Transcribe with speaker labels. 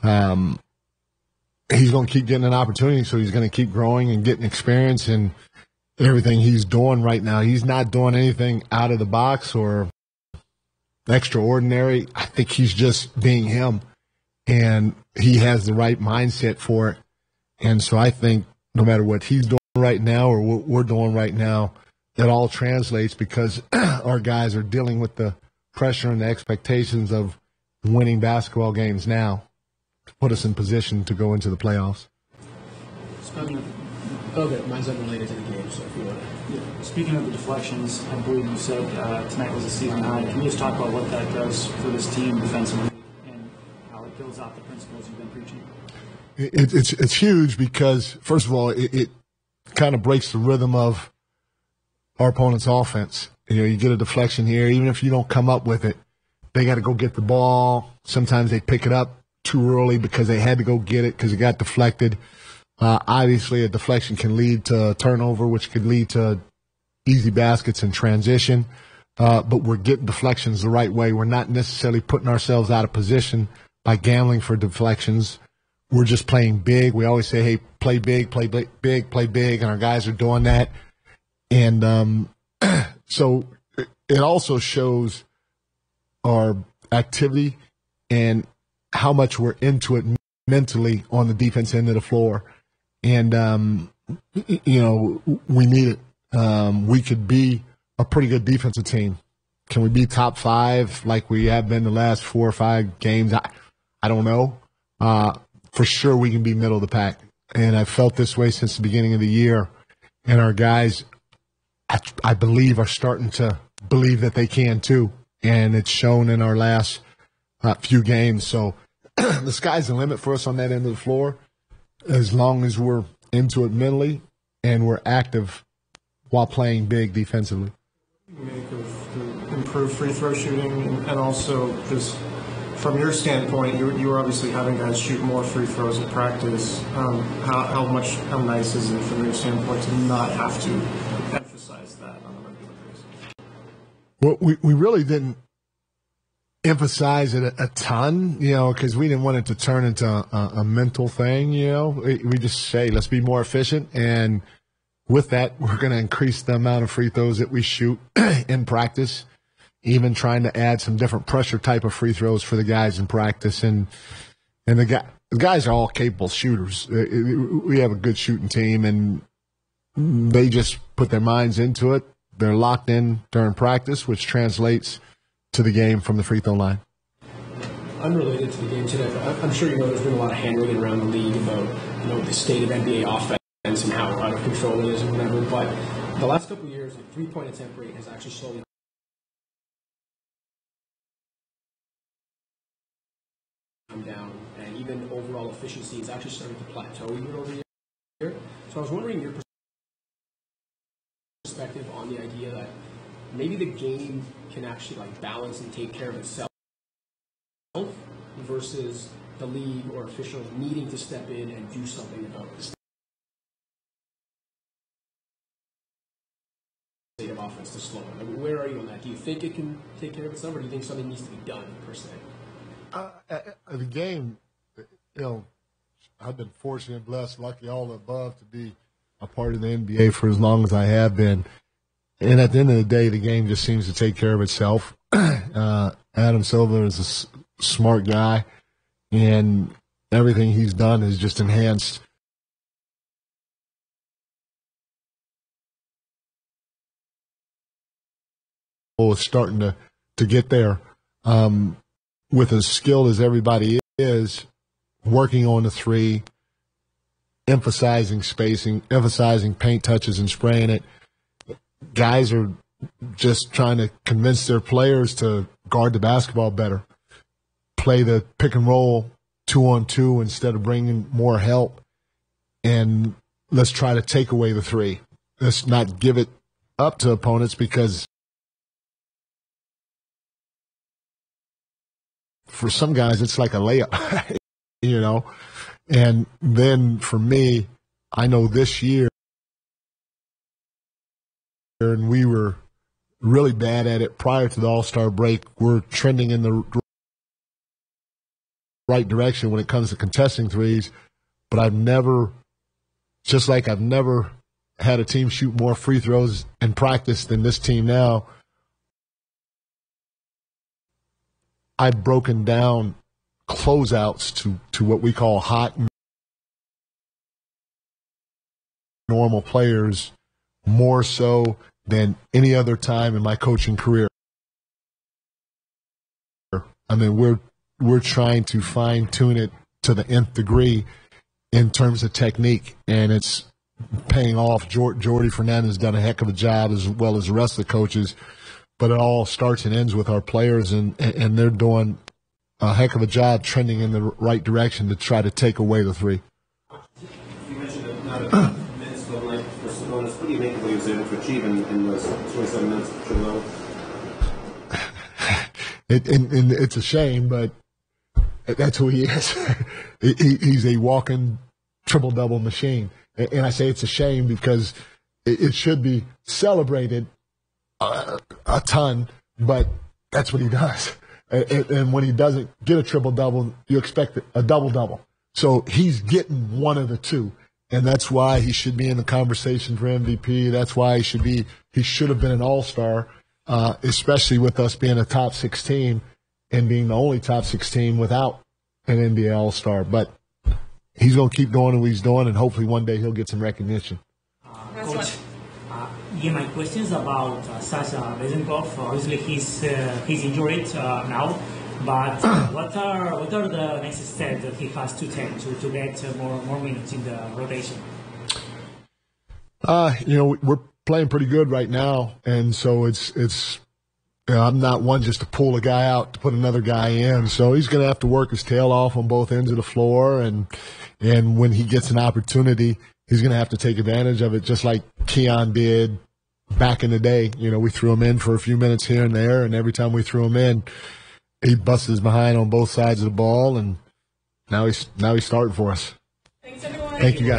Speaker 1: He's going to keep getting an opportunity, so he's going to keep growing and getting experience in everything he's doing right now. He's not doing anything out of the box or extraordinary. I think he's just being him, and he has the right mindset for it. And so I think no matter what he's doing right now or what we're doing right now, it all translates because our guys are dealing with the pressure and the expectations of winning basketball games now to put us in position to go into the playoffs.
Speaker 2: Okay, mine's unrelated to the game, so if you want to.
Speaker 3: Yeah. Speaking of the deflections, I believe you said tonight was a season high. Can you just talk about what that does for this team defensively and how it builds out the principles you've been preaching?
Speaker 1: It's huge because, first of all, it kind of breaks the rhythm of our opponent's offense. You get a deflection here, even if you don't come up with it, they got to go get the ball. Sometimes they pick it up too early because they had to go get it because it got deflected. Obviously, a deflection can lead to a turnover, which could lead to easy baskets in transition. But we're getting deflections the right way. We're not necessarily putting ourselves out of position by gambling for deflections. We're just playing big. We always say, hey, play big, play big, play big, and our guys are doing that. And so it also shows our activity and how much we're into it mentally on the defense end of the floor. And, we need it. We could be a pretty good defensive team. Can we be top 5 like we have been the last 4 or 5 games? I don't know. For sure we can be middle of the pack. And I've felt this way since the beginning of the year. And our guys, I believe, are starting to believe that they can too. And it's shown in our last few games. So the sky's the limit for us on that end of the floor, as long as we're into it mentally and we're active while playing big defensively.
Speaker 4: Make of the improved free throw shooting, and also just from your standpoint, you were obviously having guys shoot more free throws in practice. How nice is it from your standpoint to not have to emphasize that on a regular basis?
Speaker 1: Well, we really didn't emphasize it a ton, because we didn't want it to turn into a mental thing, We just say, let's be more efficient. And with that, we're going to increase the amount of free throws that we shoot in practice, even trying to add some different pressure type of free throws for the guys in practice. And the guys are all capable shooters. We have a good shooting team, and they just put their minds into it. They're locked in during practice, which translates to the game from the free throw line.
Speaker 2: Unrelated to the game today, I'm sure there's been a lot of hand-wringing around the league about the state of NBA offense and how out of control it is and whatever. But the last couple of years, the three-point attempt rate has actually slowly come down, and even overall efficiency is actually starting to plateau year over year. So I was wondering your perspective on the idea that maybe the game can actually balance and take care of itself versus the league or officials needing to step in and do something about the state of offense to slow it. Where are you on that? Do you think it can take care of itself, or do you think something needs to be done per se?
Speaker 1: The game, I've been fortunate, blessed, lucky, all the above to be a part of the NBA for as long as I have been. And at the end of the day, the game just seems to take care of itself. Adam Silver is a smart guy, and everything he's done has just enhanced starting to get there. With as skilled as everybody is, working on the three, emphasizing spacing, emphasizing paint touches and spraying it. Guys are just trying to convince their players to guard the basketball better, play the pick and roll 2-on-2 instead of bringing more help, and let's try to take away the three. Let's not give it up to opponents, because for some guys it's like a layup, And then for me, I know this year, and we were really bad at it prior to the All-Star break. We're trending in the right direction when it comes to contesting threes, but I've never had a team shoot more free throws in practice than this team now. I've broken down closeouts to what we call hot normal players more so than any other time in my coaching career. I mean, we're trying to fine-tune it to the nth degree in terms of technique, and it's paying off. Jordy Fernandez has done a heck of a job, as well as the rest of the coaches, but it all starts and ends with our players, and they're doing a heck of a job trending in the right direction to try to take away the three.
Speaker 5: You mentioned that not a minutes for like for Sabonis. What do you make of what he was able to achieve in those 27 minutes at your level?
Speaker 1: And it's a shame, but that's who he is. He's a walking triple-double machine. And I say it's a shame because it should be celebrated a ton, but that's what he does. And when he doesn't get a triple-double, you expect a double-double. So he's getting one of the two, and that's why he should be in the conversation for MVP. That's why he should have been an all-star, especially with us being a top 6 team and being the only top 6 team without an NBA all-star. But he's going to keep doing what he's doing, and hopefully one day he'll get some recognition.
Speaker 6: Coach, my question is about Sasha Vezenkov. Obviously, he's injured now, but what are the next steps that he has to take to get more minutes in the rotation?
Speaker 1: We're playing pretty good right now, and so it's I'm not one just to pull a guy out to put another guy in. So he's going to have to work his tail off on both ends of the floor, and when he gets an opportunity, he's going to have to take advantage of it, just like Keon did back in the day. We threw him in for a few minutes here and there, and every time we threw him in, he busted his behind on both sides of the ball, and now he's starting for us.
Speaker 7: Thanks, everyone.
Speaker 1: Thank you, guys.